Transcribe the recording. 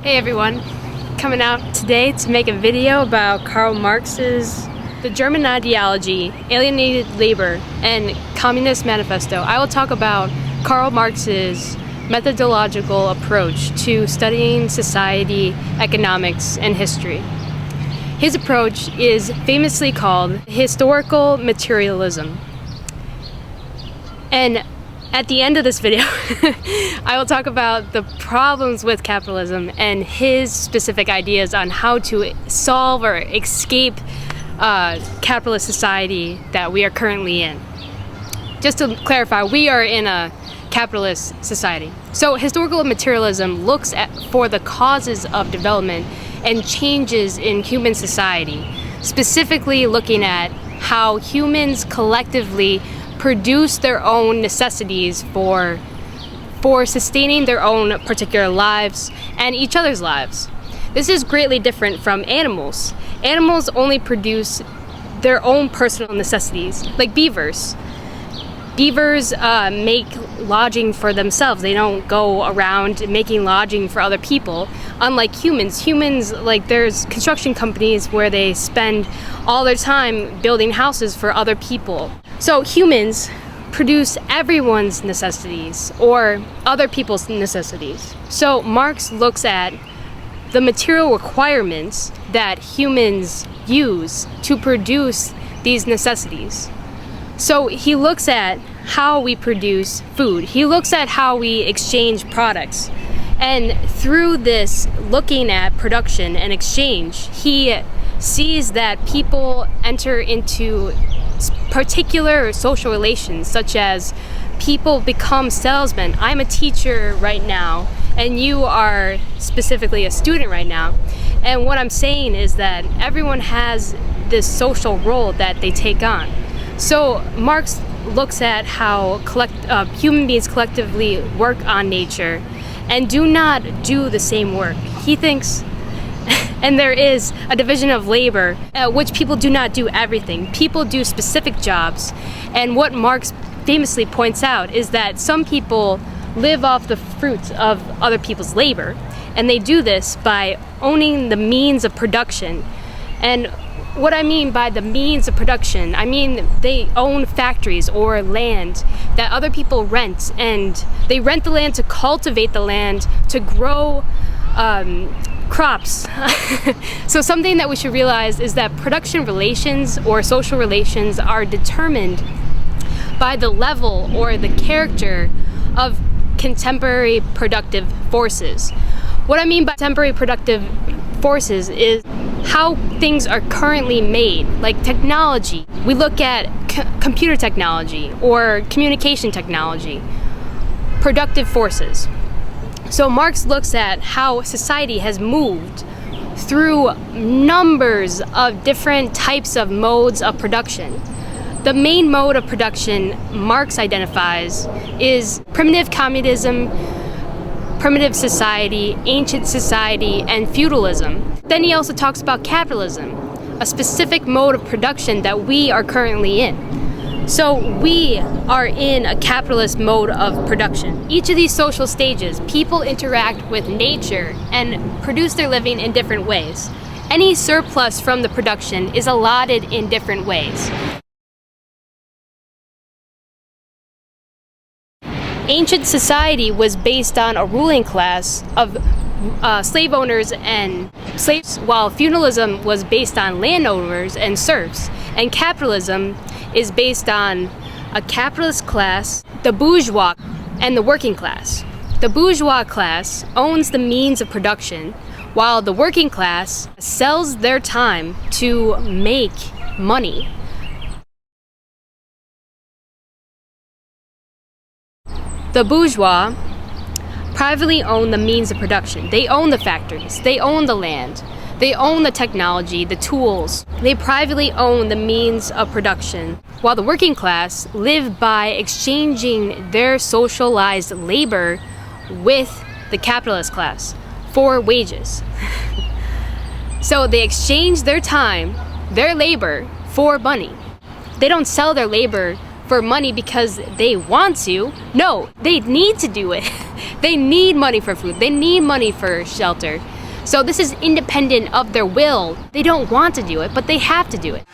Hey everyone, coming out today to make a video about Karl Marx's The German Ideology, Alienated Labor, and Communist Manifesto. I will talk about Karl Marx's methodological approach to studying society, economics, and history. His approach is famously called historical materialism. And at the end of this video, I will talk about the problems with capitalism and his specific ideas on how to solve or escape capitalist society that we are currently in. Just to clarify, we are in a capitalist society. So historical materialism looks for the causes of development and changes in human society, specifically looking at how humans collectively produce their own necessities for sustaining their own particular lives and each other's lives. This is greatly different from animals. Animals only produce their own personal necessities, like beavers. Beavers make lodging for themselves. They don't go around making lodging for other people. Unlike humans, like there's construction companies where they spend all their time building houses for other people. So humans produce everyone's necessities or other people's necessities. So Marx looks at the material requirements that humans use to produce these necessities. So he looks at how we produce food. He looks at how we exchange products. And through this looking at production and exchange, he sees that people enter into particular social relations, such as people become salesmen. I'm a teacher right now, and you are specifically a student right now. And what I'm saying is that everyone has this social role that they take on. So Marx looks at how human beings collectively work on nature and do not do the same work. He thinks, and there is a division of labor at which people do not do everything. People do specific jobs. And what Marx famously points out is that some people live off the fruits of other people's labor, and they do this by owning the means of production. And what I mean by the means of production, I mean they own factories or land that other people rent, and they rent the land to cultivate the land, to grow crops. So something that we should realize is that production relations or social relations are determined by the level or the character of contemporary productive forces. What I mean by contemporary productive forces is how things are currently made, like technology. We look at computer technology or communication technology, productive forces. So Marx looks at how society has moved through numbers of different types of modes of production. The main mode of production Marx identifies is primitive communism, primitive society, ancient society, and feudalism. Then he also talks about capitalism, a specific mode of production that we are currently in. So we are in a capitalist mode of production. Each of these social stages, people interact with nature and produce their living in different ways. Any surplus from the production is allotted in different ways. Ancient society was based on a ruling class of slave owners and slaves, while feudalism was based on landowners and serfs. And capitalism is based on a capitalist class, the bourgeois, and the working class. The bourgeois class owns the means of production, while the working class sells their time to make money. The bourgeois privately own the means of production. They own the factories, they own the land, they own the technology, the tools. They privately own the means of production, while the working class live by exchanging their socialized labor with the capitalist class for wages. So they exchange their time, their labor, for money. They don't sell their labor for money because they want to. No, they need to do it. They need money for food. They need money for shelter. So this is independent of their will. They don't want to do it, but they have to do it.